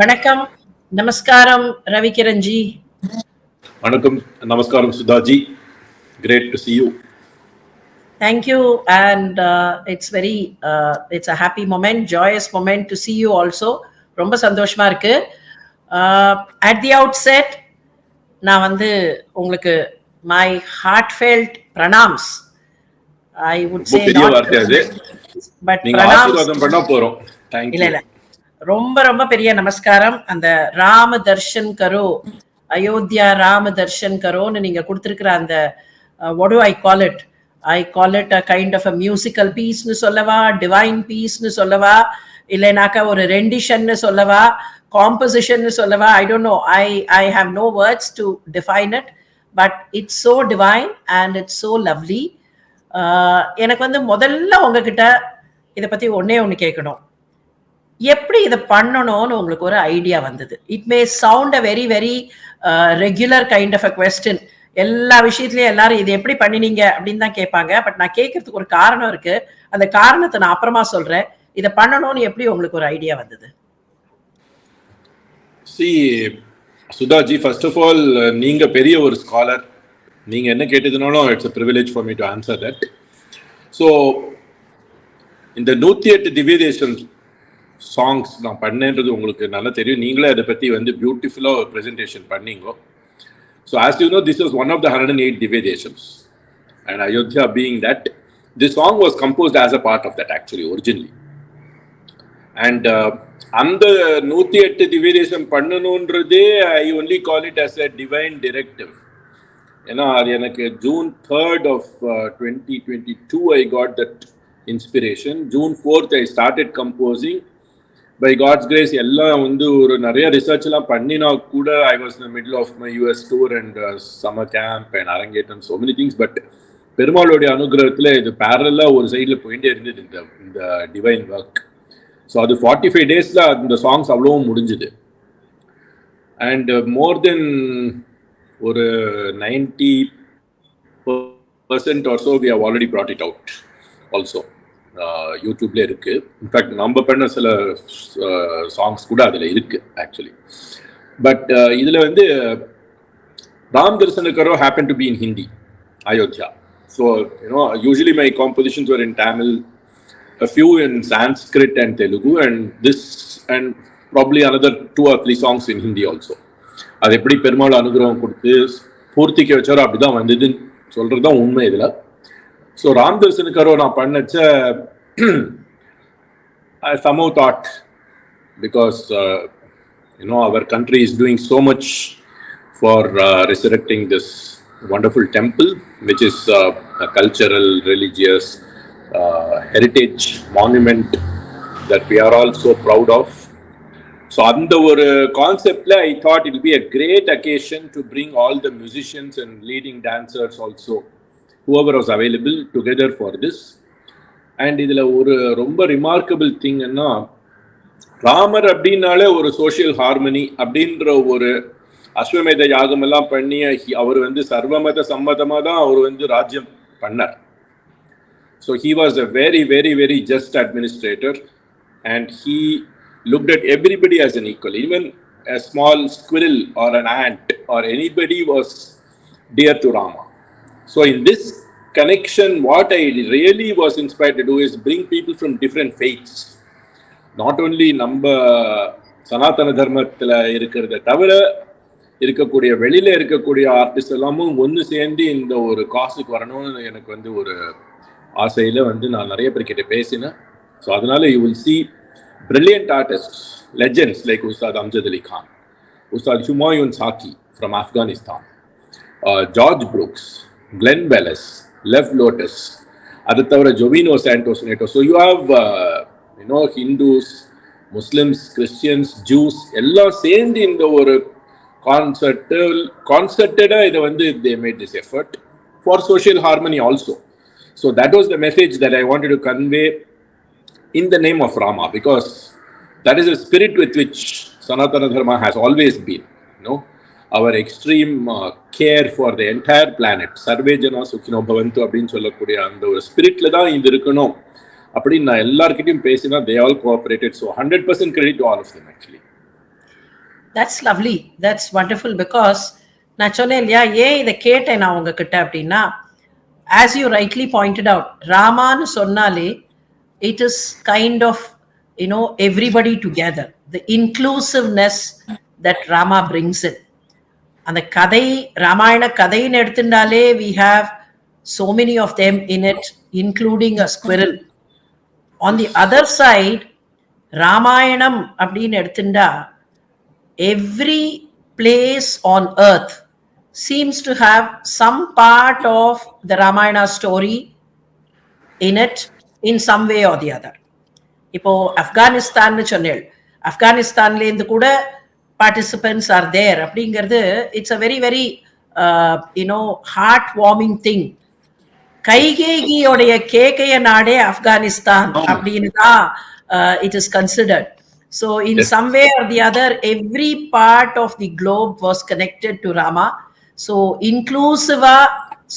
வணக்கம், நமஸ்காரம் ரவிகிரன்ஜி. வணக்கம், நமஸ்காரம் Sudhaji. Great to see you. Thank you, and it's a happy moment, joyous moment to see you also. ரொம்ப சந்தோஷமா இருக்கு. At the outset, நான் வந்து உங்களுக்கு my heartfelt pranams. I would say not, but நீங்க ஆசீர்வாதம் பண்ண போறோம். Thank you. இல்ல ரொம்ப ரொம்ப பெரிய நமஸ்காரம். அந்த ராம தர்ஷன் கரோ, அயோத்தியா ராம தர்ஷன் கரோன்னு நீங்க கொடுத்திருக்கிற அந்த what do I call it? I call it a kind of a musical piece னு சொல்லவா, divine piece னு சொல்லவா, இல்லைனாக்கா ஒரு rendition னு சொல்லவா, composition னு சொல்லவா, I don't know. I have no words to define it, but it's so divine and it's so lovely. எனக்கு வந்து முதல்ல உங்ககிட்ட இதை பத்தி ஒண்ணு கேட்கணும். எப்படி இதை பண்ணணும்னு உங்களுக்கு ஒரு ஐடியா வந்தது? It may sound a very very regular kind of a question. எல்லா விஷயத்துலயும் எல்லாரும் இது எப்படி பண்ணினீங்க அப்படின்னு தான் கேட்பாங்க. பட் நான் கேட்கறதுக்கு ஒரு காரணம் இருக்கு. அந்த காரணத்தை நான் அப்புறமா சொல்றேன். இதை பண்ணணும்னு எப்படி உங்களுக்கு ஒரு ஐடியா வந்தது? See, Sudhaji, first of all நீங்க பெரிய ஒரு ஸ்காலர். நீங்க என்ன கேட்டதுனாலும் it's a privilege for me to answer that. So இந்த 108 திவ்ய தேசம் சாங்ஸ் நான் பண்ணேன்றது உங்களுக்கு நல்லா தெரியும். நீங்களே அதை பத்தி வந்து பியூட்டிஃபுல்லா ஒரு ப்ரெசன்டேஷன் பண்ணீங்க. So as you know, this was one of the 108 Divya Deshams, and Ayodhya being that, this song was composed as a part of that actually originally. And அந்த 108 Divya Desham பண்ணணுன்றதே I only call it as a divine directive. ஏன்னா எனக்கு June 3rd of 2022 I got that inspiration. June 4th I started composing. By God's grace, எல்லாம் வந்து ஒரு நிறைய research எல்லாம் பண்ணினா கூட I was in the middle of my US tour and summer camp and அரங்கேற்றம், so many things. பட் பெருமாளுடைய அனுகிரகத்தில் இது பேரலா ஒரு சைடில் போயிட்டே இருந்தது இந்த டிவைன் ஒர்க். ஸோ அது 45 daysல அந்த சாங்ஸ் அவ்வளவும் முடிஞ்சுது. அண்ட் மோர் தென் ஒரு 90% or so we have already brought it out also. யூடியூப்ல இருக்கு. இன்ஃபேக்ட் நம்ம பண்ண சில சாங்ஸ் கூட அதில் இருக்கு ஆக்சுவலி. பட் இதில் வந்து Ram Darshan Karo happen to be in Hindi, Ayodhya. So, usually my compositions were in Tamil, a few in Sanskrit and Telugu, and this and probably another 2 or 3 songs in Hindi also. அது எப்படி பெருமாள் அனுகிரகம் கொடுத்து பூர்த்திக்கு வச்சாரோ அப்படிதான் வந்ததுன்னு சொல்றது தான் உண்மை இதில். ஸோ ராம் தர்ஷன் கரோ நான் பண்ணச்ச I somehow thought, because our country is doing so much for resurrecting this wonderful temple, which is a cultural, religious heritage monument that we are all so proud of. So அந்த ஒரு கான்செப்ட்ல I thought it will be a great occasion to bring all the musicians and leading dancers also, whoever was available, together for this. And இதில் ஒரு ரொம்ப remarkable திங்னா, Ramar அப்படின்னாலே ஒரு social harmony அப்படின்ற ஒரு அஸ்வமேத யாகம் எல்லாம் பண்ணி அவர் வந்து சர்வமத சம்மதமாக தான் அவர் வந்து ராஜ்யம் பண்ணார். So he was a very very very just administrator and he looked at everybody as an equal. Even a small squirrel or an ant or anybody was dear to Rama. So in this connection, what I really was inspired to do is bring people from different faiths. Not only நம்ம சனாதன தர்மத்தில் இருக்கிறத தவிர இருக்கக்கூடிய வெளியில இருக்கக்கூடிய artist எல்லாமும் ஒன்று சேர்ந்து இந்த ஒரு காசுக்கு வரணும்னு எனக்கு வந்து ஒரு ஆசையில் வந்து நான் நிறைய பேர்கிட்ட பேசினேன். ஸோ அதனால you will see brilliant artists, legends like Ustad Amjad Ali Khan, Ustad Humayun Saki from Afghanistan, George Brooks, Glenn Bellis, Lev Lotus, அது தவிர Jovino Santos Neto. So you have Hindus, Muslims, Christians, Jews எல்லாம் சேர்ந்து இந்த ஒரு கான்சர்ட்டடாக இதை வந்து they made this effort for social harmony also. So that was the message that I wanted to convey in the name of Rama, because that is a spirit with which Sanatana Dharma has always been, our extreme care for the entire planet. Sarve jana sukhino bhavantu அப்படினு சொல்லக்கூடிய அந்த ஒரு ஸ்பிரிட்ல தான் இது இருக்கணும் அப்படின்னு நான் எல்லார்கிட்டயும் பேசினா they all cooperated. So 100% credit to all of them actually. That's lovely. That's wonderful because நான் சொன்னேன் இல்லையா ஏன் இதை கேட்டேன் நான் உங்ககிட்ட அப்படின்னா, as you rightly pointed out, ராமான்னு சொன்னாலே it is kind of, everybody together, the inclusiveness that Rama brings in. அந்த கதை, ராமாயண கதைன்னு எடுத்துட்டாலே we have so many of them in it, including a squirrel. On the other side, Ramayanam அப்படின்னு எடுத்துட்டா every place on earth seems to have some part of the Ramayana story in it in some way or the other. இப்போ ஆப்கானிஸ்தான் சொன்னேன், ஆப்கானிஸ்தான்லேருந்து கூட participants are there அப்படிங்கிறது it's a very very heart warming thing. கைகேகியோடைய கேக்கைய நாடே ஆப்கானிஸ்தான் அப்படின்னு தான் it is considered. So in some way or the other, every part of the globe was connected to Rama. So inclusive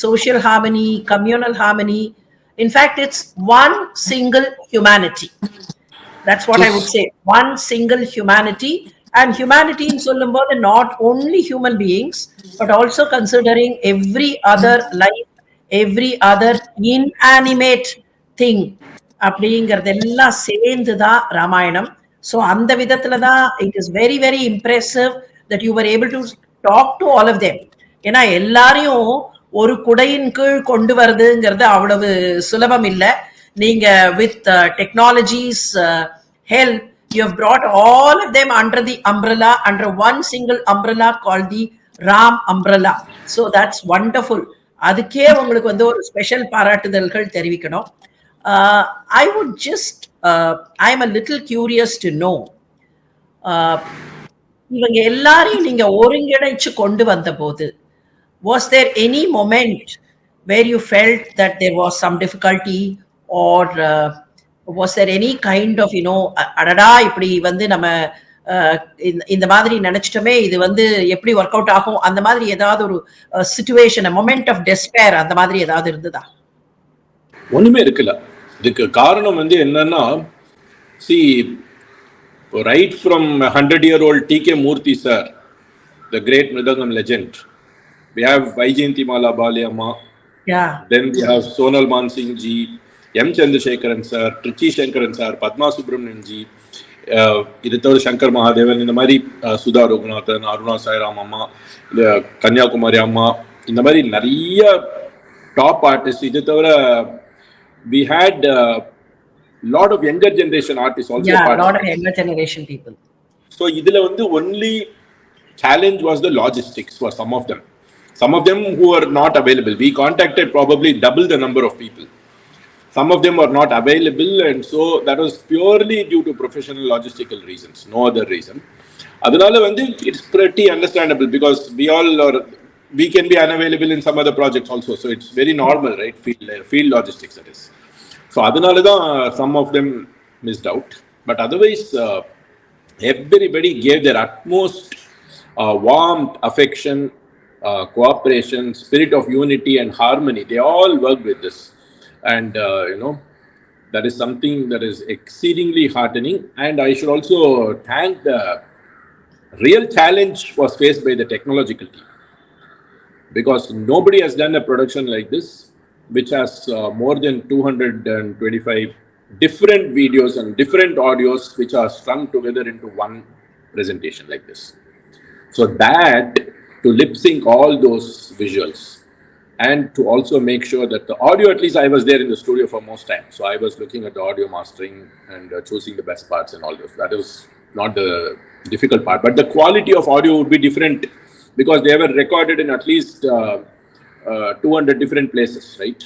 social harmony, communal harmony. In fact, it's one single humanity. That's what I would say. One single humanity. And humanity in சொல்லும்போது not only human beings, but also considering every other life, every other inanimate thing. அப்படிங்கிறதெல்லாம் சேர்ந்து தான் Ramayanam. So அந்த விதத்துல தான் it is very very impressive that you were able to talk to all of them. ஏன்னா எல்லாரையும் ஒரு குடையின் கீழ் கொண்டு வருதுங்கிறது அவ்வளவு சுலபம் இல்லை. நீங்க with technologies help you have brought all of them under the umbrella, under one single umbrella called the Ram umbrella. So that's wonderful. அதுக்கே உங்களுக்கு வந்து ஒரு ஸ்பெஷல் பாராட்டுதல்கள் தெரிவிக்கணும். I would just, I'm a little curious to know, இவங்க எல்லாரையும் நீங்க ஒருங்கிணைச்சு கொண்டு வந்த போது, was there any moment where you felt that there was some difficulty, or was there any kind of, அடடா இப்படி வந்து நம்ம இந்த மாதிரி நினைச்சிட்டோமே, இது வந்து எப்படி ஒர்க் அவுட் ஆகும், அந்த மாதிரி ஏதாவது ஒரு சிச்சுவேஷன், மொமெண்ட் ஆஃப் டெஸ்பேர் அந்த மாதிரி ஏதாவது இருந்ததா? ஒண்ணுமே இருக்குல்ல. இதுக்கு காரணம் வந்து என்னன்னா, see, right from 100-year-old T.K. Murthy sir, the great Mridangam legend, we have Vaijayanthimala Baliyamma, then we have Sonal Mansingh ji, M. Chandrasekharan sir, Trichy Shankaran sir, Padma Subramanian ji, இது தவிர சங்கர் மகாதேவன், இந்த மாதிரி சுதா ரகுநாதன், அருணா சாய்ராம் அம்மா, இந்த கன்னியாகுமரி அம்மா, இந்த மாதிரி நிறைய டாப் ஆர்டிஸ்ட். இது தவிர we had a lot of younger generation artists also. Yeah, a lot of younger generation people. So idhula vandu only challenge was the logistics for some of them. Some of them who were not available, we contacted probably double the number of people. Some of them were not available, and so that was purely due to professional logistical reasons, no other reason. Adanal vandu it's pretty understandable, because we can be unavailable in some other projects also, so it's very normal, right? Field logistics, that is. So adanal da some of them missed out, but otherwise everybody gave their utmost warmth, affection, cooperation, spirit of unity and harmony. They all worked with this, and that is something that is exceedingly heartening. And I should also thank the real challenge was faced by the technological team, because nobody has done a production like this, which has more than 225 different videos and different audios which are strung together into one presentation like this. So that, to lip sync all those visuals, and to also make sure that the audio, at least I was there in the studio for most time, so I was looking at the audio mastering and choosing the best parts and all those. That was not the difficult part, but the quality of audio would be different, because they were recorded in at least 200 different places, right?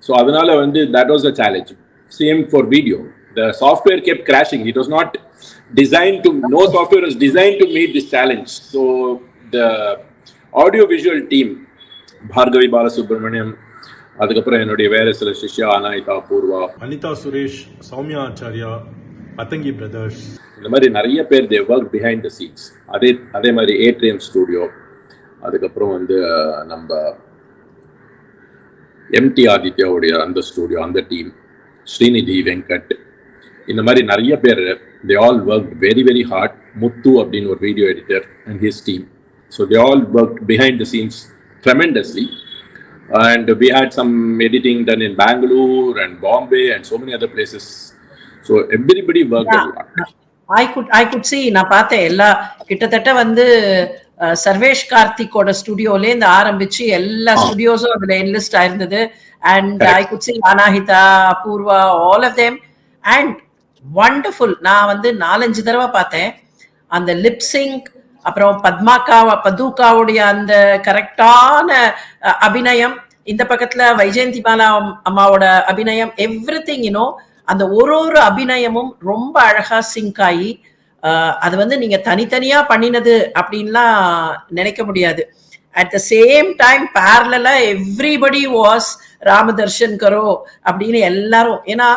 So adanala vandu that was a challenge. Same for video, the software kept crashing. It was not designed to, no software was designed to meet this challenge. So the audio visual team, Bhargavi Balasubramaniam, adukapra enoda vera sila shishya Anayita Purva, Anita Suresh, Soumya Acharya, Patangi brothers, இந்த மாதிரி நிறைய பேர் they worked behind the scenes. அதே மாதிரி atrium studio, அதுக்கப்புறம் வந்து நம்ம empty ஆதித்யாவுடைய அந்த ஸ்டுடியோ, அந்த டீம், ஸ்ரீநிதி வெங்கட், இந்த மாதிரி நிறைய பேர் they all worked very very hard. Muthu அப்படின்னு ஒரு video editor and his team. So they all worked behind the scenes tremendously. And we had some editing done in Bangalore and Bombay and so many other places. So everybody worked a lot. I could see, நான் பார்த்தேன் எல்லா கிட்டத்தட்ட வந்து சர்வேஷ் கார்த்திகோட ஸ்டுடியோல இருந்து ஆரம்பிச்சு எல்லா ஸ்டுடியோஸும் அதுல enlist ஆயிருந்தது. And I could see Anahita, Apurva, all of them. And wonderful. நான் வந்து 4-5 தடவை பார்த்தேன். அந்த லிப்சிங், அப்புறம் பதுகாவுடைய அந்த கரெக்டான அபிநயம், இந்த பக்கத்துல வைஜெயந்தி மாலா அம்மாவோட அபிநயம், எவ்ரிதிங் அந்த ஒரு அபிநயமும் ரொம்ப அழகா சிங்க் ஆகி, அது வந்து நீங்க தனித்தனியா பண்ணினது அப்படின்லாம் நினைக்க முடியாது. அட் த சேம் டைம் பேரலா எவ்ரிபடி வாஸ் ராமதர்ஷன் கரோ அப்படின்னு எல்லாரும். ஏன்னா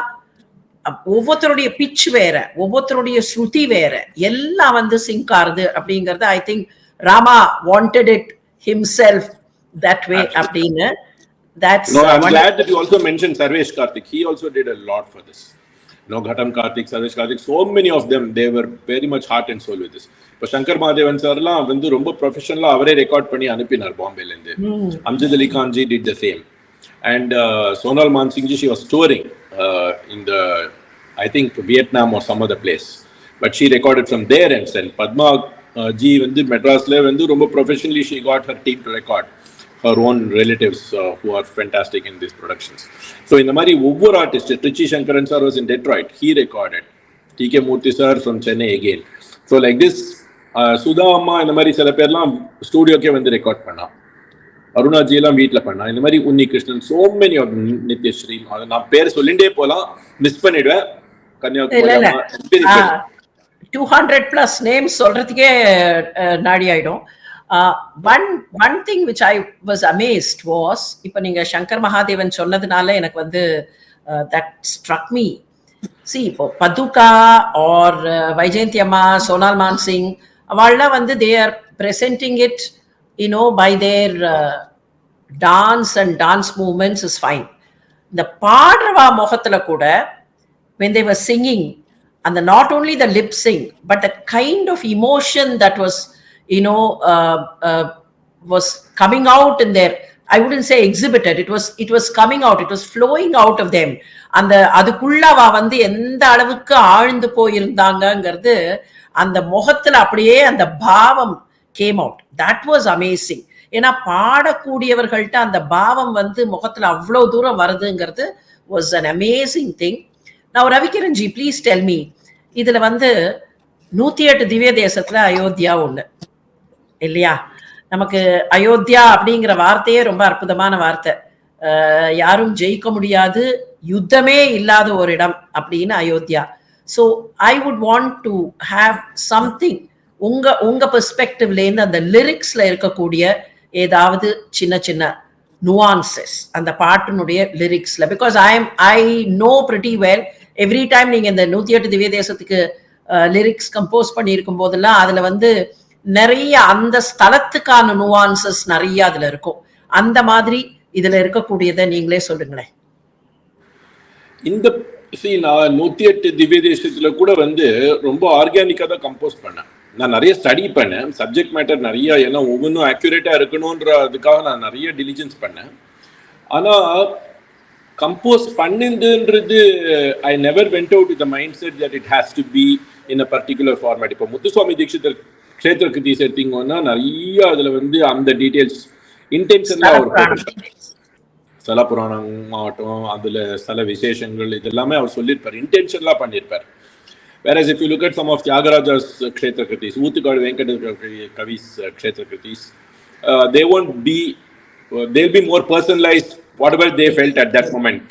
ஒவ்வொருத்தருடைய பிச் வேற, ஒவ்வொருத்தருடைய ஸ்ருதி வேற, எல்லாம் வந்து சிங்க் ஆறுது அப்படிங்கறது I think Rama wanted it himself that way அப்படின்னு. That's I'm glad that you also mentioned Sarvesh Karthik. He also did a lot for this. Ghatam Karthik, Sarvesh Karthik, so many of them, they were very much heart and soul with this. இப்போ சங்கர் மாதேவன் சார்லாம் வந்து ரொம்ப ப்ரொஃபஷனலா அவரே record பண்ணி அனுப்பினார் பாம்பேல இருந்து. Amjad Ali Khan ji did the same. And Sonal Mansingh ji, she was touring in the, I think, Vietnam or some other place, but she recorded from there and sent. Padma ji வந்து மெட்ராஸ்ல வந்து ரொம்ப professionally she got her team to record her own relatives who are fantastic in these productions. So in the mari ovvor artist, Trichy Shankaran sir was in Detroit, he recorded. TK Murthy sir from Chennai again. So like this, Sudha amma இந்த மாதிரி சில பேர்லாம் ஸ்டுடியோக்கே வந்து record பண்ணா. அருணாஜி எல்லாம் வீட்டுல பண்ணா. இந்த மாதிரி Unni Krishnan, so many of Nithyasri, நான் பேர் சொல்லிண்டே போலாம், மிஸ் பண்ணிடுவேன். கன்னியாகுமரி 200+ நேம்ஸ் சொல்றதுக்கே நாடி ஆயிடும். One thing which I was amazed was, இப்ப நீங்க சங்கர் மகாதேவன் சொன்னதுனால எனக்கு வந்து that struck me. See, இப்போ பதுகா or வைஜெயந்தி அம்மா, சோனால் மான்சிங், அவள்லாம் வந்து they are presenting it by their dance and dance movements is fine. இந்த பாடுறவா முகத்துல கூட when they were singing, and not only the lip sync but the kind of emotion that was was coming out in their, I wouldn't say exhibited, it was coming out, it was flowing out of them. அந்த அதுக்குள்ளவா வந்து எந்த அளவுக்கு ஆழ்ந்து போயிருந்தாங்கங்கிறது அந்த முகத்துல அப்படியே அந்த பாவம் came out. That was amazing. ஏன்னா பாடக்கூடியவர்கள்ட்ட அந்த பாவம் வந்து முகத்துல அவ்வளவு தூரம் வருதுங்கிறது was an amazing thing. Now Ravikiran ji, please tell me, இதுல வந்து 108 திவ்ய தேசத்துல அயோத்தியா ஒண்ணு இல்லையா? நமக்கு அயோத்தியா அப்படிங்கிற வார்த்தையே ரொம்ப அற்புதமான வார்த்தை. யாரும் ஜெயிக்க முடியாது, யுத்தமே இல்லாத ஒரு இடம் அப்படின்னு Ayodhya. So I would want to have something, உங்க பெர்ஸ்பெக்டிவ்ல இருந்து அந்த லிரிக்ஸ்ல இருக்கக்கூடிய ஏதாவது சின்ன சின்ன nuances அந்த பாட்டினுடைய லிரிக்ஸ்ல, because I know pretty well every time நீங்க இந்த 108 திவ்ய தேசத்துக்கு லிரிக்ஸ் கம்போஸ் பண்ணி இருக்கும் போதெல்லாம் அதுல வந்து நிறைய அந்த ஸ்தலத்துக்கான nuances நிறைய அதுல இருக்கும். அந்த மாதிரி இதுல இருக்கக்கூடியதை நீங்களே சொல்லுங்களேன். இந்த நான் 108 திவ்ய தேசத்துல கூட வந்து ரொம்ப ஆர்கானிக்கா தான் கம்போஸ் பண்ணேன். நான் நிறைய ஸ்டடி பண்ணேன், சப்ஜெக்ட் மேட்டர் நிறைய, ஏன்னா ஒவ்வொன்றும் அக்யூரேட்டா இருக்கணும்ன்றதுக்காக நான் நிறைய டிலிஜென்ஸ் பண்ணேன். ஆனா கம்போஸ் பண்ணுன்றது I never went out with the mind set that it has to be in a particular format. இப்போ முத்துசுவாமி தீட்சிதர் க்ஷேத்திர கிருதி எடுத்தீங்கன்னா நிறைய அதுல வந்து அந்த டீடைல்ஸ் இன்டென்ஷன்லாம் அவர் ஸ்தல புராணம் ஆகட்டும், அதுல ஸ்தல விசேஷங்கள் இதெல்லாமே அவர் சொல்லியிருப்பார், இன்டென்ஷன்லாம் பண்ணியிருப்பார். Whereas if you look at some of Tyagaraja's Kshetra Kritis, Oothukadu Venkata Kavi's Kshetra Kritis, they won't be, they'll be more personalized, whatever they felt at that moment.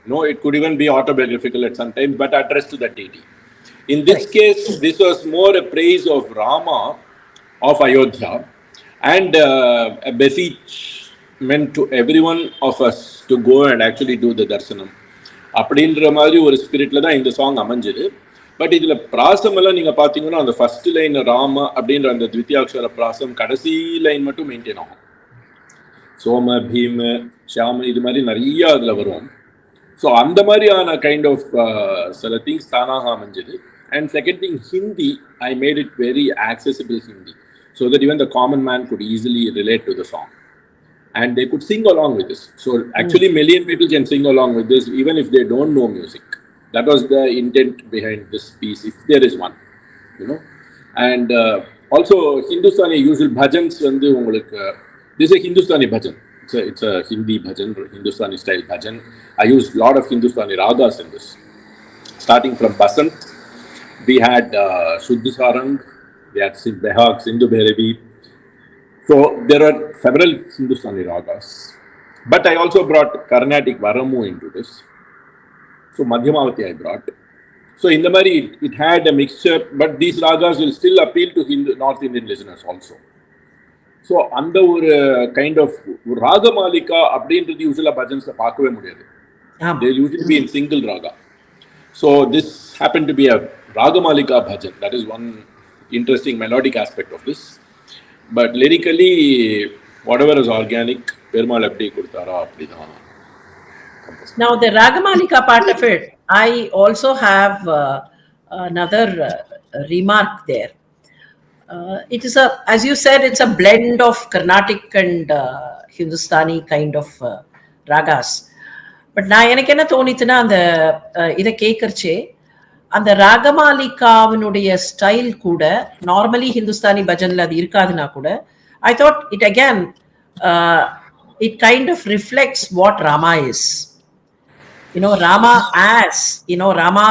No, it could even be autobiographical at some time, but addressed to that deity. In this case, this was more a praise of Rama of Ayodhya and a beseech meant to everyone of us to go and actually do the darshanam. அப்படின்ற மாதிரி ஒரு ஸ்பிரிட்ல தான் இந்த song அமைஞ்சது. But இதுல பிராசம் எல்லாம் நீங்க பாத்தீங்கன்னா அந்த ஃபர்ஸ்ட் லைன் ராம அப்படின்ற அந்த த்வித்தியாட்சர பிராசம் கடைசி லைன் மட்டும் மெயின்டைன் ஆகும். சோம, பீம, ஷாம இது மாதிரி நிறைய அதுல வரும். ஸோ அந்த மாதிரியான கைண்ட் ஆஃப் சில திங்ஸ் தானாக அமைஞ்சது. And second thing, Hindi, I made it very accessible Hindi, so that even the common man could easily relate to the song. And they could sing along with this. So actually, million people can sing along with this, even if they don't know music. That was the intent behind this piece, if there is one, you know. And also, Hindustani usual bhajans, this is a Hindustani bhajan. It's a Hindi bhajan, Hindustani style bhajan. I used a lot of Hindustani ragas in this. Starting from Basant, we had Shuddha Sarang, we had Behag, Sindhu Bhairavi. So there are several Hindustani ragas. But I also brought Carnatic Varamu into this. So Madhyamavati I brought. So in the Mari, it had a mixture, but these ragas will still appeal to North Indian listeners also. So under kind of Ragamalika, அப்படின்றது usually bhajans பார்க்கவே முடியாது. They usually be in single raga. So this happened to be a Ragamalika bhajan. That is one interesting melodic aspect of this. But lyrically, whatever is organic, Perumal appdi kodutara apdidan. Now the Ragamalika part of it, I also have another remark there. It is as you said, it's a blend of Carnatic and Hindustani kind of ragas. But நான் எனக்கு என்ன தோணிச்சுன்னா அந்த இதை கேட்கறச்சே அந்த ராகமாலிகாவினுடைய style கூட நார்மலி ஹிந்துஸ்தானி பஜன்ல அது இருக்காதுன்னா கூட I thought it again it kind of reflects what Rama is. Rama as, Rama,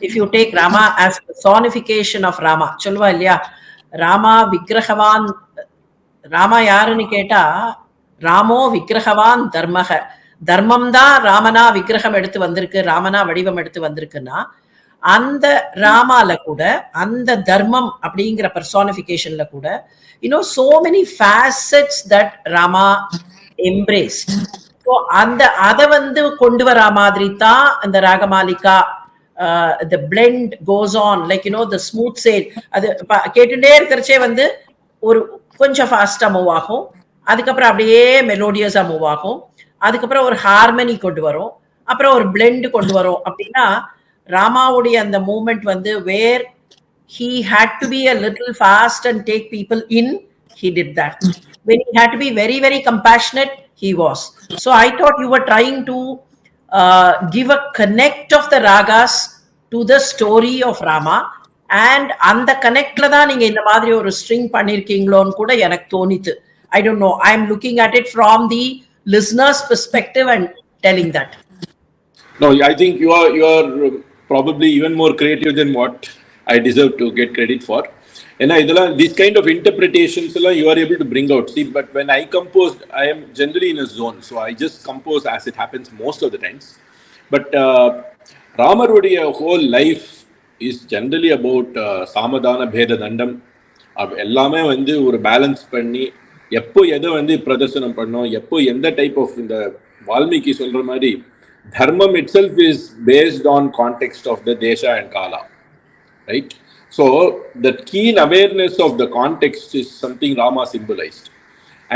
if you take Rama as personification of Rama, சொல்லுவா இல்லையா, ராமா விக்கிரகவான், ராமா யாருன்னு கேட்டா ராமோ விக்கிரகவான் தர்மக, தர்மம் தான் ராமனா விக்கிரகம் எடுத்து வந்திருக்கு, ராமனா வடிவம் எடுத்து வந்திருக்குன்னா அந்த ராமால கூட அந்த தர்மம் அப்படிங்கிற பர்சானிஃபிகேஷன்ல கூட so many facets that Rama embraced. அந்த அதை கொண்டு வரா மாதிரி தான் அந்த Ragamalika the blend goes on, like the smooth sail. அது கேட்டுட்டே இருக்கிறச்சே ஒரு கொஞ்சம் ஃபாஸ்டா மூவ் ஆகும், அதுக்கப்புறம் அப்படியே மெலோடியஸா மூவ் ஆகும், அதுக்கப்புறம் ஒரு ஹார்மனி கொண்டு வரும், அப்புறம் ஒரு பிளெண்ட் கொண்டு வரும். அப்படின்னா ராமாவுடைய அந்த moment where he had to be a little fast and take people in, he did that. When he had to be very, very compassionate, he was. So I thought you were trying to give a connect of the ragas to the story of Rama, and அந்த கனெக்ட்ல தான் நீங்க இந்த மாதிரி ஒரு string பண்ணிருக்கீங்களோன்னு கூட எனக்கு தோணித்து. I don't know, I'm looking at it from the listener's perspective and telling that. No, I think you are probably even more creative than what I deserve to get credit for. And these kind of interpretations you are able to bring out. See, but when I composed, I am generally in a zone, so I just compose as it happens most of the times. But Ramarudiya whole life is generally about Samadana Bheda Dandam. எல்லாமே ஒரு balance பண்ணி எப்போ எதை பிரதர்சனம் பண்ணோம், எப்போ எந்த type of இந்த வால்மீகி சொல்ற மாதிரி dharmam itself is based on context of the desha and kala, right? So the keen awareness of the context is something Rama symbolized.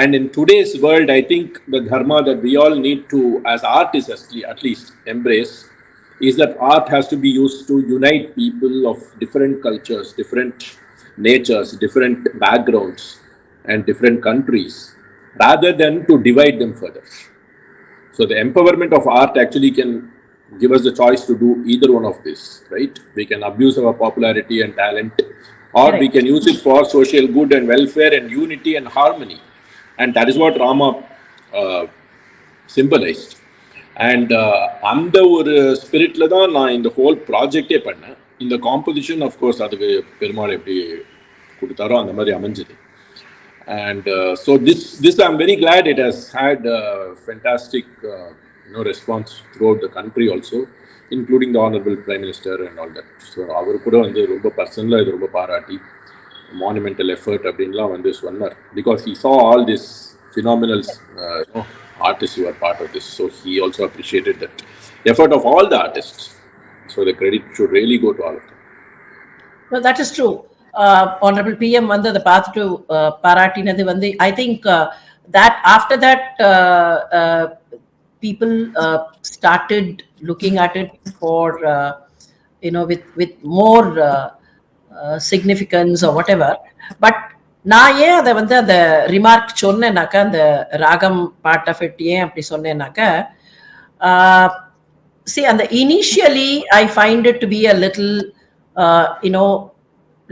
And in today's world, I think the dharma that we all need to, as artists at least, embrace is that art has to be used to unite people of different cultures, different natures, different backgrounds, and different countries, rather than to divide them further. So the empowerment of art actually can give us the choice to do either one of this, right? We can abuse our popularity and talent, or we can use it for social good and welfare and unity and harmony. And that is what Rama symbolized. And அந்த ஒரு ஸ்பிரிட்ல தான் நான் இந்த whole ப்ராஜெக்டே பண்ணேன். இந்த composition of course அதுக்கு பெருமாள் எப்படி கொடுத்தாரோ அந்த மாதிரி அமைஞ்சது. And so this I'm very glad it has had fantastic response throughout the country also, including the Honorable Prime Minister and all that. So அவர் கூட ரொம்ப பர்சனலாக இது ரொம்ப பாராட்டி monumental effort அப்படின்லாம் சொன்னார், because he saw all this phenomenal artists who are part of this. So he also appreciated that effort of all the artists. So the credit should really go to all of them. No, that is true. Honorable PM the path to பாராட்டினது I think that after that people started looking at it for with more significance or whatever. But நான் ஏன் அதை வந்து அந்த remark சொன்னேன்னாக்கா, அந்த ராகம் part of it ஏன் அப்படி சொன்னேன்னாக்கா, see, and initially I find it to be a little,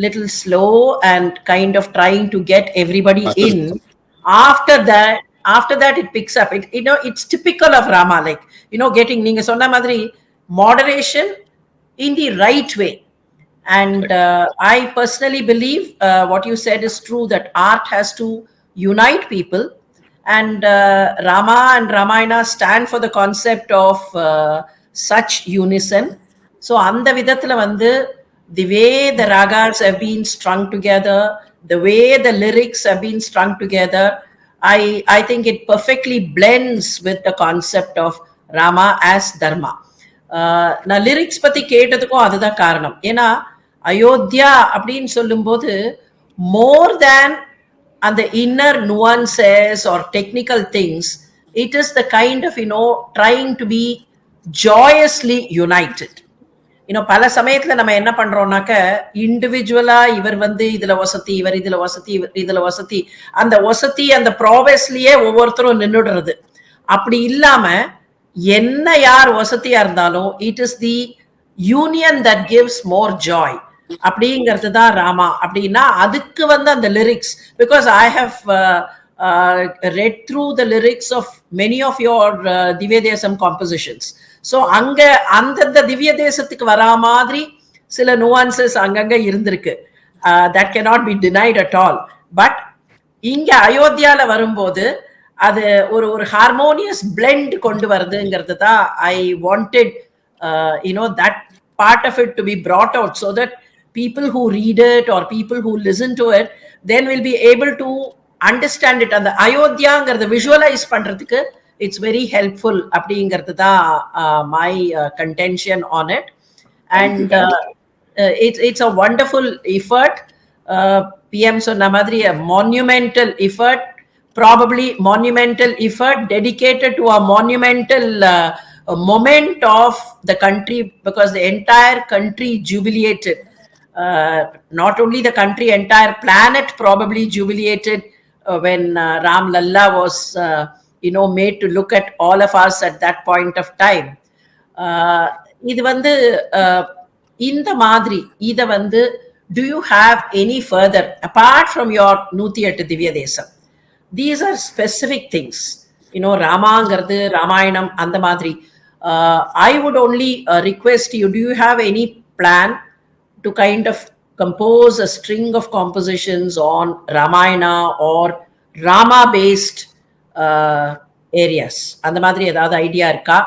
little slow and kind of trying to get everybody in. After that it picks up. It's typical of Rama, like getting நீங்க சொன்ன மாதிரி moderation in the right way. And I personally believe what you said is true, that art has to unite people, and Rama and Ramayana stand for the concept of such unison. So அந்த விதத்துல வந்து the way the ragas have been strung together, the way the lyrics have been strung together, I think it perfectly blends with the concept of Rama as Dharma. நான் lyrics பத்தி கேட்டதுக்கும் அதுதான் காரணம். ஏன்னா அயோத்தியா அப்படின்னு சொல்லும்போது மோர் தேன் அந்த inner nuances or technical things, it is the kind of trying to be joyously united. பல சமயத்துல நம்ம என்ன பண்றோம்னாக்க, இண்டிவிஜுவலா இவர் வந்து இதுல வசதி, இவர் இதுல வசதி, இவர் இதுல வசதி, அந்த வசதி அந்த ப்ராவெஸ்லயே ஒவ்வொருத்தரும் நின்னுடுறது. அப்படி இல்லாம என்ன யார் வசதியா இருந்தாலும் it is the union that gives more joy அப்படிங்கிறது தான் ராமா. அப்படின்னா அதுக்கு வந்து அந்த lyrics, because I have read through the lyrics of many of your Divya Desam compositions. So அங்க அந்தந்த திவ்ய தேசத்துக்கு வரா மாதிரி சில nuances அங்கங்க இருந்திருக்கு. That cannot be denied at all. But இங்க அயோத்தியால வரும்போது அது ஒரு ஹார்மோனியஸ் பிளெண்ட் கொண்டு வருதுங்கிறது தான் I wanted that part of it to be brought out, so that people who read it or people who listen to it then will be able to understand it. அந்த அயோத்தியாங்கிறத visualise பண்றதுக்கு it's very helpful அப்படிங்கிறது தான் my contention on it. And it's a wonderful effort. PM சொன்ன மாதிரி a monumental effort, probably monumental effort dedicated to a monumental moment of the country, because the entire country jubilated. Not only the country, entire planet probably jubilated when Ram Lalla was made to look at all of us at that point of time. இது வந்து இந்த மாதிரி இத வந்து do you have any further apart from your 108 Divya Desam? These are specific things, ராமாங்கிறது Ramayanam அந்த மாதிரி. I would only request you, do you have any plan to kind of compose a string of compositions on Ramayana or Rama based areas? அந்த மாதிரி ஏதாவது idea இருக்கா?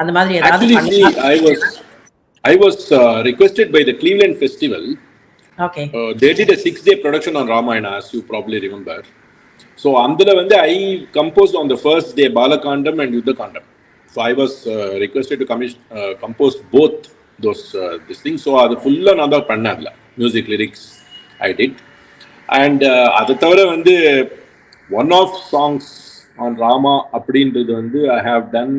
அந்த மாதிரி ஏதாவது? Actually, I was requested by the Cleveland Festival. Okay. They did a 6-day production on Ramayana, as you probably remember. So andula vande I composed on the first day Balakandam and Yuddhakandam. So I was requested to compose both those this thing. So adu full nada pannadla, music, lyrics I did. And adu thavara vande one of songs on Rama அப்படின்றது வந்து I have done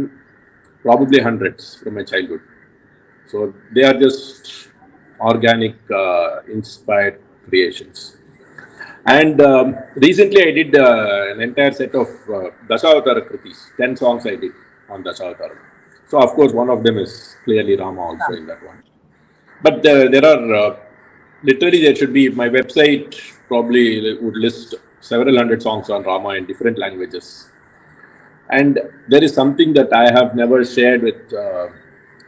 probably hundreds from my childhood. So they are just organic inspired creations. And recently I did an entire set of Dashavatara Kritis, 10 songs I did on Dashavatara. So of course one of them is clearly Rama also in that one. But there are literally, there should be, my website probably would list several hundred songs on Rama in different languages. And there is something that I have never shared with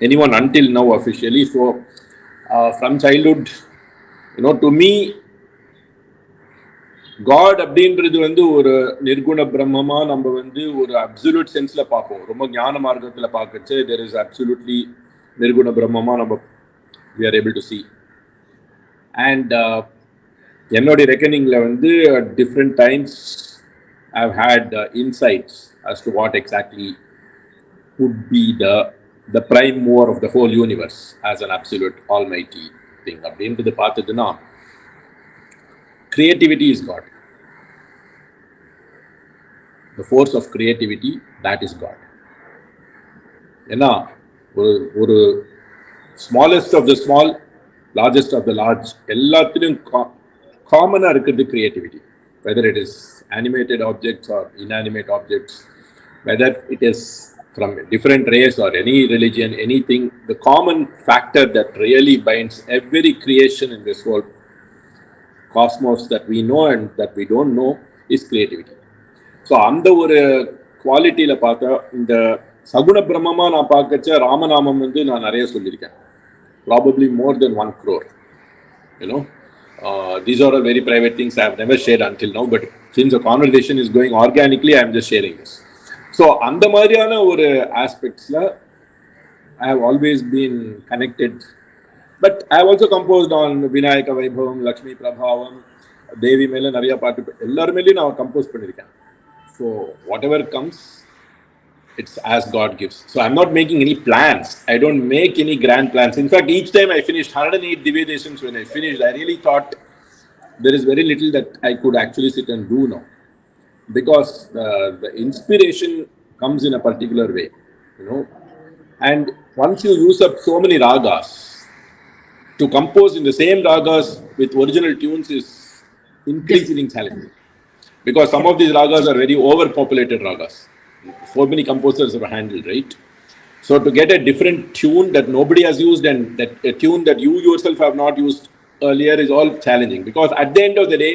anyone until now officially. So from childhood, to me, God அப்படின்றது வந்து ஒரு நிர்குண பிரம்மமா நம்ம வந்து ஒரு absolute சென்ஸ்ல பார்ப்போம். ரொம்ப ஞான மார்க்கத்துல பார்க்கச்சு there is absolutely நிர்குண பிரம்மமா நம்ம we are able to see. And என்னோட ரெக்கனிங்ல வந்து at different times I've had insights as to what exactly would be the prime mover of the whole universe as an absolute almighty thing. அப்படின்றது பார்த்ததுன்னா, creativity is God. The force of creativity, that is God. ஏன்னா ஒரு smallest of the small, largest of the large, எல்லாத்திலும் காமனா இருக்கிறது creativity. Whether it is animated objects or inanimate objects, whether it is from a different race or any religion, anything, the common factor that really binds every creation in this whole cosmos that we know and that we don't know is creativity. So அந்த ஒரு குவாலிட்டியில பார்த்தா இந்த சகுண பிரம்மமா நான் பார்க்கச்ச ராமநாமம் வந்து நான் நிறைய சொல்லியிருக்கேன். Probably more than 1 crore. You know, these are all very private things I have never shared until now, but since the conversation is going organically, I am just sharing this. So அந்த மாதிரியான ஒரு aspectsல I have always been connected. But I have also composed on Vinayaka Vaibhavam, Lakshmi Prabhavam, Devi மேல நிறைய பாட்டு எல்லார் மேலயும் நான் compose பண்ணியிருக்கேன். So whatever comes, it's as God gives. So I'm not making any plans. I don't make any grand plans. In fact, each time I finished 108 Devotions, when I finished, I really thought there is very little that I could actually sit and do now. Because the inspiration comes in a particular way, you know. And once you use up so many ragas, to compose in the same ragas with original tunes is increasingly challenging. Because some of these ragas are very overpopulated ragas. So many composers have handled, right? So to get a different tune that nobody has used and that a tune that you yourself have not used earlier is all challenging. Because at the end of the day,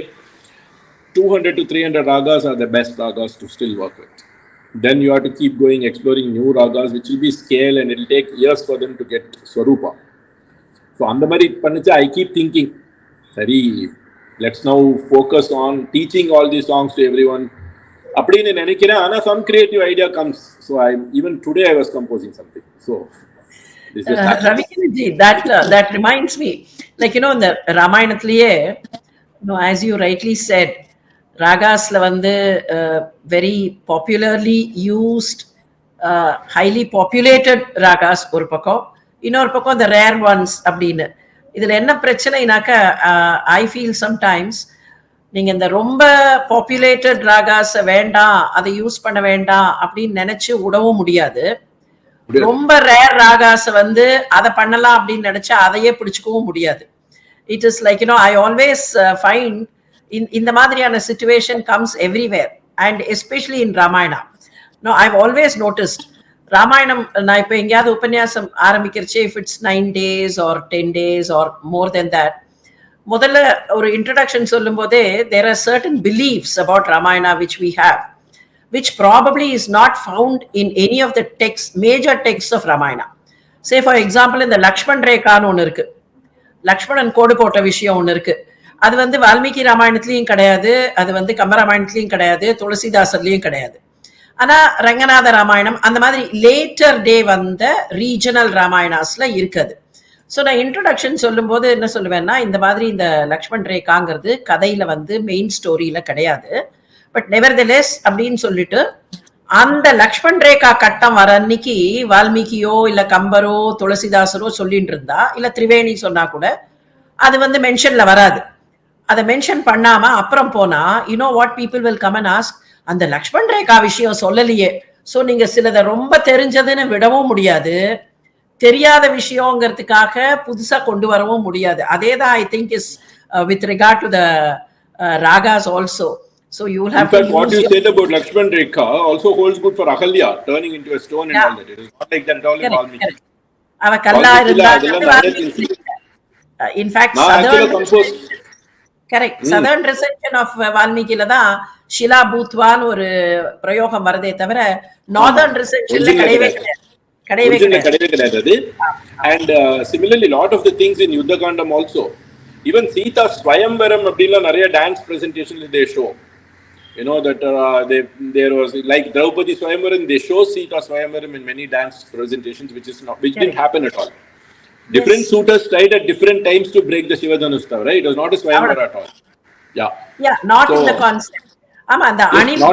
200 to 300 ragas are the best ragas to still work with. Then you have to keep going, exploring new ragas, which will be scale and it will take years for them to get Swarupa. So on the merit, I keep thinking, sorry, let's now focus on teaching all these songs to everyone. அப்படின்னு நினைக்கிறேன். ஆனா some creative idea comes. So even today I was composing something. So this is Ravikirji, that reminds me, like, you know, in the Ramayanathliye, you know, as you rightly said, ragasla வந்து very popularly used, highly populated ragas ஒரு பக்கம், இன்னொரு பக்கம் the rare ones அப்படின்னு. இதுல என்ன பிரச்சனைனாக்கா, I feel sometimes நீங்க இந்த ரொம்ப பாப்புலேட்டட் ராகாஸ் வேண்டாம், அதை யூஸ் பண்ண வேண்டாம் அப்படின்னு நினைச்சு விடவும் முடியாது. ரொம்ப ரேர் ராகாஸ் வந்து அதை பண்ணலாம் அப்படின்னு நினைச்சா அதையே பிடிச்சுக்கவும் முடியாது. It is like, you know, I always find இந்த மாதிரியான situation comes everywhere and especially in Ramayana. No, I have always noticed Ramayanam நான் இப்போ எங்கேயாவது உபன்யாசம் ஆரம்பிக்கிறச்சே, if it's 9 days or 10 days or more than that, முதல்ல ஒரு இன்ட்ரடக்ஷன் சொல்லும் போதே there are certain beliefs about Ramayana which we have, which probably is not found in any of the texts, major texts of Ramayana. Say for example, இந்த லக்ஷ்மண் ரேகான்னு ஒன்று இருக்கு, லக்ஷ்மணன் கோடு போட்ட விஷயம் ஒன்று இருக்கு. அது வந்து வால்மீகி ராமாயணத்துலயும் கிடையாது, அது வந்து கம்பராமாயணத்துலயும் கிடையாது, துளசிதாசர்லயும் கிடையாது. ஆனா ரங்கநாத ராமாயணம் அந்த மாதிரி லேட்டர் டே வந்த ரீஜனல் ராமாயணாஸ்ல இருக்குது. ஸோ நான் இன்ட்ரடக்ஷன் சொல்லும் போது என்ன சொல்லுவேன்னா, இந்த மாதிரி இந்த லக்ஷ்மண் ரேகாங்கிறது கதையில வந்து மெயின் ஸ்டோரியில கிடையாது, பட் நெவர்தலெஸ் அப்படின்னு சொல்லிட்டு அந்த லக்ஷ்மண் ரேகா கட்டம் வர அன்னைக்கு வால்மீகியோ இல்ல கம்பரோ துளசிதாசரோ சொல்லிட்டு இருந்தா, இல்ல திரிவேணி சொன்னா கூட அது வந்து மென்ஷன்ல வராது. அதை மென்ஷன் பண்ணாம அப்புறம் போனா, you know what people will come and ask, அந்த லக்ஷ்மண் ரேகா விஷயம் சொல்லலையே. ஸோ நீங்க சிலதை ரொம்ப தெரிஞ்சதுன்னு விடவும் முடியாது, தெரியாத விஷயங்கிறதுக்காக புதுசா கொண்டு வரவும் முடியாது. அதே தான் I think is with regard to the ragas also. So you will have in fact, what you said about Lakshman Rekha also holds good for Ahalya turning into a stone and all that. It is not like that at all in Valmiki. அவ கல்லா இருந்தா, in fact southern recension of வால்மீகில தான் ஷிலா பூத்வான் ஒரு பிரயோகம் வரதே தவிர northern recensionல கிடையவே கிடையாது. And similarly, lot of the things in Yuddhakandam also, even Sita Swayamvaram அப்படில நிறைய dance presentations they show. You know that there was like Draupadi Swayamvaram, they show Sita Swayamvaram in many dance presentations, which didn't happen at all. Different suitors tried at different times to break the Shivadhanusta, right? It was not a Swayamvara at all. Yeah, not in the concept. ஆமா, அந்த அனில்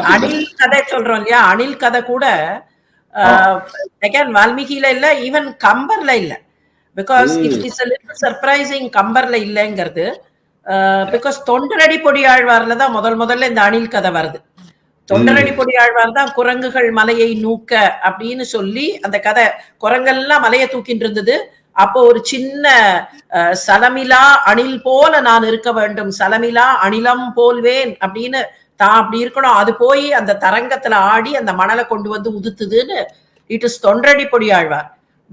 கதை சொல்றோம் இல்லையா, அனில் கதை கூட again வால்மீகில இல்ல, even கம்பர்ல இல்ல. Because it's a little surprising கம்பர்ல இல்லங்கிறது. Because தொண்டரடி பொடியாழ்வார்ல தான் முதல்ல இந்த அணில் கதை வருது. தொண்டரடி பொடியாழ்வார் தான் குரங்குகள் மலையை நூக்க அப்படின்னு சொல்லி அந்த கதை, குரங்கெல்லாம் மலையை தூக்கிட்டு இருந்தது, அப்போ ஒரு சின்ன சலமிலா அணில் போல நான் இருக்க வேண்டும், சலமிலா அணிலம் போல்வேன் அப்படின்னு தான் அப்படி இருக்கணும். அது போய் அந்த தரங்கத்துல ஆடி அந்த மணலை கொண்டு வந்து உதுத்துதுன்னு it is Thondaradi Podiyalvar.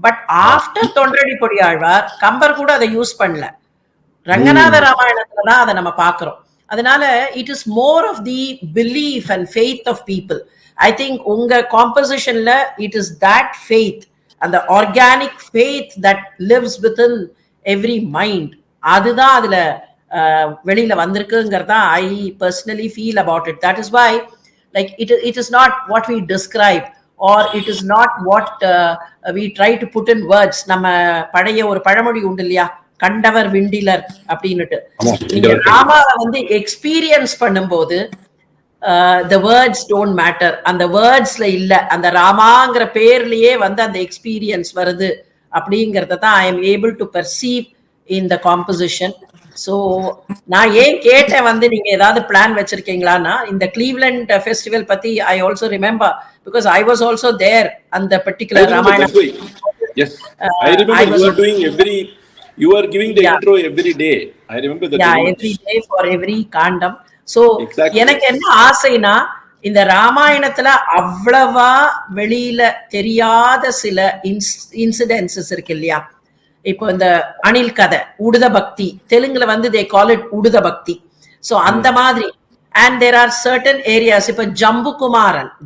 But after Thondaradi Podiyalvar Kambar கூட அதை யூஸ் பண்ணல. ரங்கநாத ராமாயணத்துல தான் அதை நம்ம பார்க்கிறோம். அதனால it is more of the belief and faith of people. I think உங்க காம்போசிஷன்ல இட் இஸ் தட் ஃபெய்த், அந்த organic faith that lives within every mind, அதுதான் அதுல வெளியில வந்திருக்குங்கிறதா I personally feel about it. That is why like it is not what we describe or it is not what we try to put in words. நம்ம பழைய ஒரு பழமொழி உண்டு இல்லையா, கண்டவர் விண்டிலர் அப்படின்னுட்டு. நீங்க ராமாவை வந்து எக்ஸ்பீரியன்ஸ் பண்ணும்போது the words don't matter, அந்த வேர்ட்ஸ்ல இல்ல, அந்த ராமாங்கிற பேர்லயே வந்து அந்த எக்ஸ்பீரியன்ஸ் வருது அப்படிங்கறத தான் I am able to perceive in the composition. So நான் ஏன் கேட்டேன் வந்து நீங்க ஏதாவது பிளான் வச்சிருக்கீங்களான்னா, இந்த கிளீவ்லண்ட் ஃபெஸ்டிவல் பத்தி I also remember because I was also there அந்த particular Ramayanam. Yes, I remember you are doing you are giving the intro every day. I remember that. Yeah, every day for every kandam. So எனக்கு என்ன ஆசைனா, இந்த ராமாயணத்துல அவ்வளவா வெளியில தெரியாத சில incidences இருக்கு இல்லையா. இப்போ இந்த அணில் கதை, உடுத பக்தி, தெலுங்குல வந்து they call it உடுத பக்தி. சோ அந்த மாதிரி and there are certain areas. இப்ப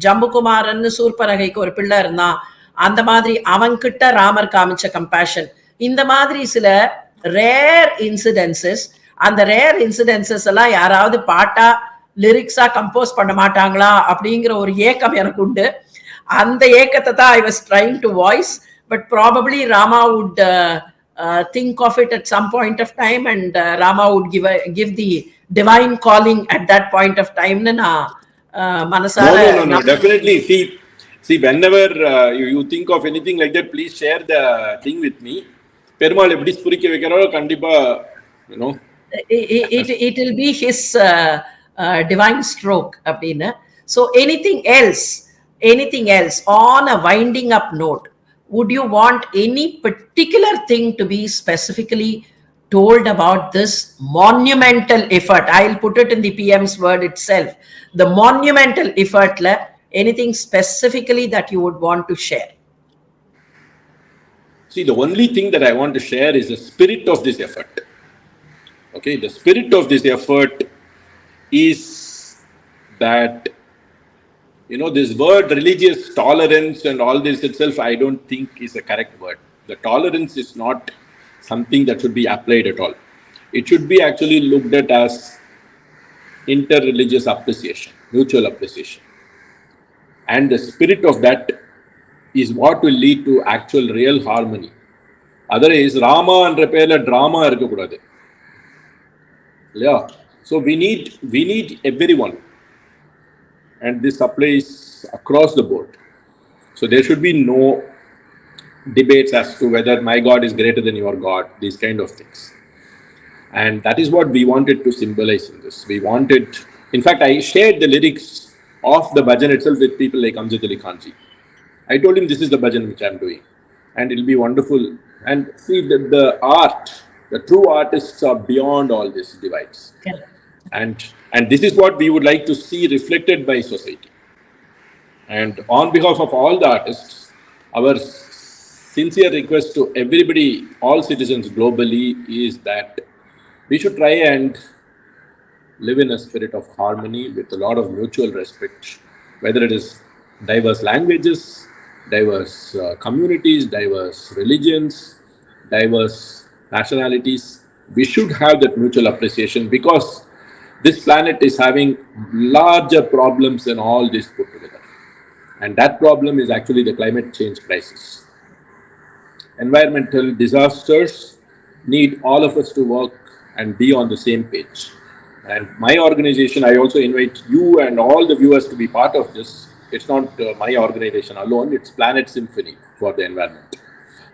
ஜம்புகுமாரன் சூர்பனகைக்கு ஒரு பிள்ளை இருந்தான், அந்த மாதிரி அவன்கிட்ட ராமர் காமிச்ச கம்பேஷன், இந்த மாதிரி சில ரேர் இன்சிடென்சஸ். அந்த ரேர் இன்சிடென்சஸ் எல்லாம் யாராவது பாட்டா லிரிக்ஸா கம்போஸ் பண்ண மாட்டாங்களா அப்படிங்கிற ஒரு ஏக்கம் எனக்கு உண்டு. அந்த ஏக்கத்தை தான் I was trying to voice, but probably Rama would think of it at some point of time, and Rama would give the divine calling at that point of time. No, definitely. See, whenever you think of anything like that, please share the thing with me. Perumal eppadi spurikka vekkaro kandipa, you know, it will be his divine stroke அப்படினு. So anything else on a winding up note, would you want any particular thing to be specifically told about this monumental effort? I'll put it in the PM's word itself. The monumental effort, anything specifically that you would want to share? See, the only thing that I want to share is the spirit of this effort. Okay, the spirit of this effort is that, you know, this word religious tolerance and all this itself, I don't think is a correct word. The tolerance is not something that should be applied at all. It should be actually looked at as inter-religious appreciation, mutual appreciation. And the spirit of that is what will lead to actual real harmony. Otherwise, Rama and Repela drama irukkodadu. Yeah. So we need everyone. And this applies across the board. So there should be no debates as to whether my God is greater than your God, these kind of things. And that is what we wanted to symbolize in this. We wanted, in fact, I shared the lyrics of the bhajan itself with people like Amjad Ali Khanji. I told him this is the bhajan which I'm doing, and it'll be wonderful. And see, the art, the true artists are beyond all these divides. Correct. And this is what we would like to see reflected by society. And on behalf of all the artists, our sincere request to everybody, all citizens globally, is that we should try and live in a spirit of harmony with a lot of mutual respect, whether it is diverse languages, diverse communities, diverse religions, diverse nationalities. We should have that mutual appreciation, because this planet is having larger problems than all this put together. And that problem is actually the climate change crisis. Environmental disasters need all of us to work and be on the same page. And my organization, I also invite you and all the viewers to be part of this. It's not my organization alone, it's Planet Symphony for the environment.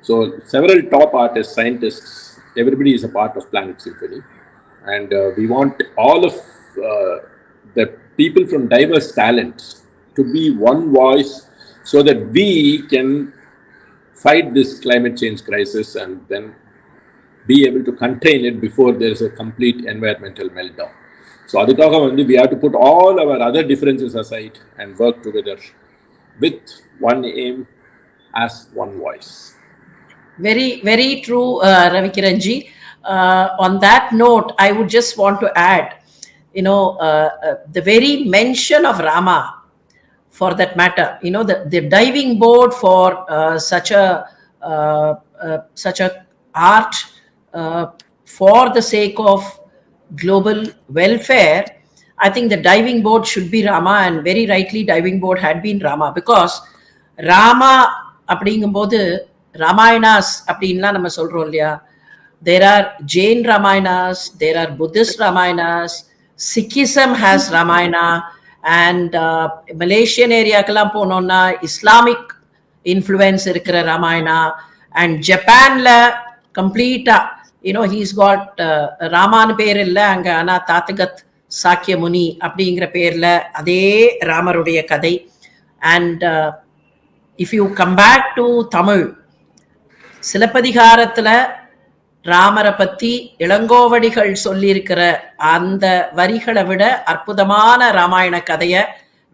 So several top artists, scientists, everybody is a part of Planet Symphony. And we want all of the people from diverse talents to be one voice, so that we can fight this climate change crisis and then be able to contain it before there is a complete environmental meltdown. So adukkaga vandu we have to put all our other differences aside and work together with one aim as one voice. Very, very true, Ravikiranji. On that note, I would just want to add, the very mention of Rama, for that matter, the diving board for such a art for the sake of global welfare. I think the diving board should be Rama, and very rightly diving board had been Rama, because Rama அப்படிங்கும்போது Ramayanas அப்படின்லாம் நம்ம சொல்றோம் இல்லையா. There are Jain Ramayanas, there are Buddhist Ramayanas, Sikhism has Ramayana, and Malaysian ஏரியாக்கெல்லாம் போனோம்னா Islamic influence இருக்கிற Ramayana, and ஜப்பான்ல கம்ப்ளீட்டா he's got ராமான்னு பேர் இல்லை அங்க, ஆனா தாத்தகத் சாக்கிய முனி அப்படிங்கிற பேர்ல அதே ராமருடைய கதை. And if you come back to Tamil, சிலப்பதிகாரத்துல ராமரை பத்தி இளங்கோவடிகள் சொல்லியிருக்கிற அந்த வரிகளை விட அற்புதமான ராமாயண கதைய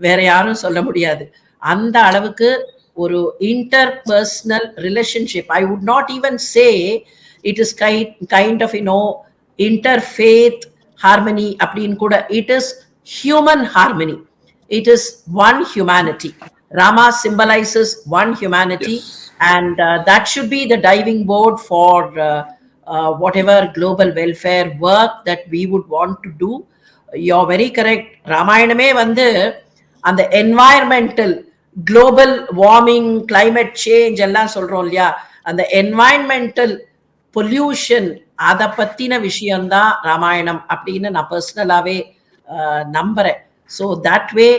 வேற யாரும் சொல்ல முடியாது. அந்த அளவுக்கு ஒரு interpersonal relationship. I would not even say it is kind of interfaith harmony அப்படின்னு கூட. It is human harmony. It is one humanity. Rama symbolizes one humanity. Yes. And that should be the diving board for whatever global welfare work that we would want to do. You're very correct. Ramayaname வந்து அந்த environmental global warming climate change எல்லாம் சொல்றோம் இல்லையா, அந்த environmental pollution அதை பத்தின விஷயம்தான் ராமாயணம் அப்படின்னு நான் பர்சனலாவே நம்புறேன். So that way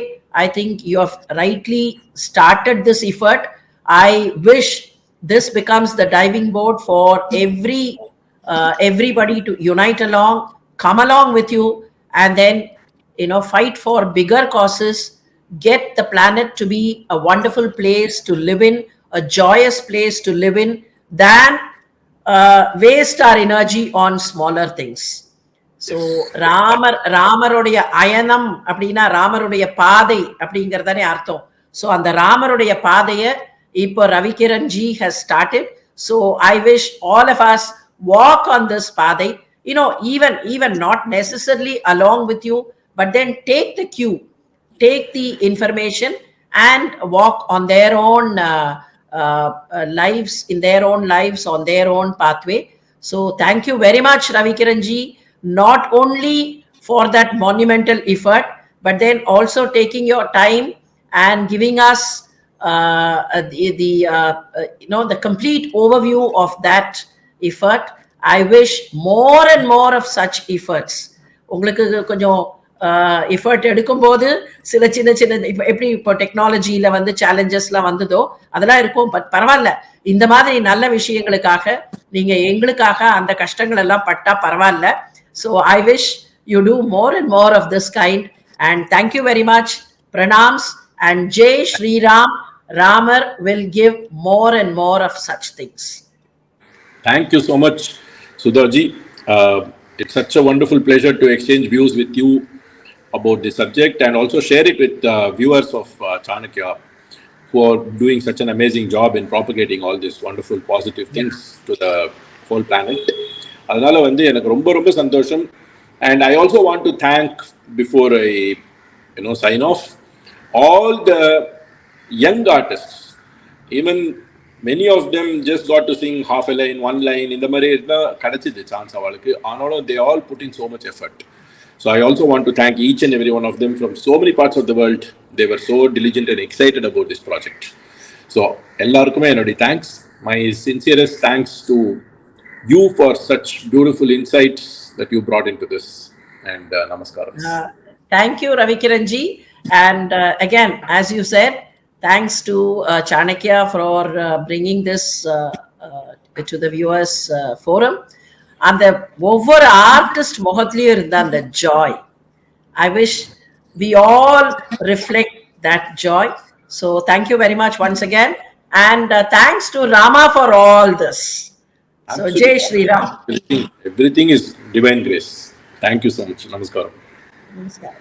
I think you have rightly started this effort. I wish this becomes the diving board for everybody to unite along, come along with you, and then fight for bigger causes, get the planet to be a wonderful place to live in, a joyous place to live in, than waste our energy on smaller things. So ராமருடைய அயனம் அப்படின்னா ராமருடைய பாதை அப்படிங்கறதானே அர்த்தம். So அந்த ராமருடைய பாதையை இப்போ Ravikiranji has started. So I wish all of us walk on this pathai, even not necessarily along with you, but then take the cue, take the information and walk on their own lives, in their own lives, on their own pathway. So thank you very much, Ravikiranji, not only for that monumental effort, but then also taking your time and giving us the complete overview of that effort. I wish more and more of such efforts. உங்களுக்கு கொஞ்சம் effort எடுக்கும்போது சில சின்ன எப்படி இப்போ டெக்னாலஜியில வந்து சேலஞ்சஸ்லாம் வந்ததோ அதெல்லாம் இருக்கும். பட் பரவாயில்ல, இந்த மாதிரி நல்ல விஷயங்களுக்காக நீங்க எங்களுக்காக அந்த கஷ்டங்கள் எல்லாம் பட்டா பரவாயில்ல. So I wish you do more and more of this kind, and thank you very much. Pranams and Jai Shri Ram. Ramar will give more and more of such things. Thank you so much, Sudhaji. It's such a wonderful pleasure to exchange views with you about this subject and also share it with viewers of Chanakyaa, who are doing such an amazing job in propagating all these wonderful positive things to the whole planet. அதனால வந்து எனக்கு ரொம்ப ரொம்ப சந்தோஷம். And I also want to thank, before I sign off, all the young artists. Even many of them just got to sing half a line, one line, in the மாதிரி தான் கிடைச்சது chance அவளுக்கு. ஆனாலும் they all put in so much effort. So I also want to thank each and every one of them from so many parts of the world. They were so diligent and excited about this project. So எல்லாருக்குமே என்னுடைய thanks. My sincerest thanks to you for such beautiful insights that you brought into this. And namaskaram. Thank you, Ravikiranji. And again, as you said, thanks to Chanakyaa for bringing this to the viewers forum. And the ஒவ்வொரு artist முகத்திலையும் இருந்த அந்த Joy, I wish we all reflect that joy. So thank you very much once again. And thanks to Rama for all this. So, Absolutely. Jai Shri Ram. Everything is divine grace. Thank you so much. Namaskaram. Namaskar.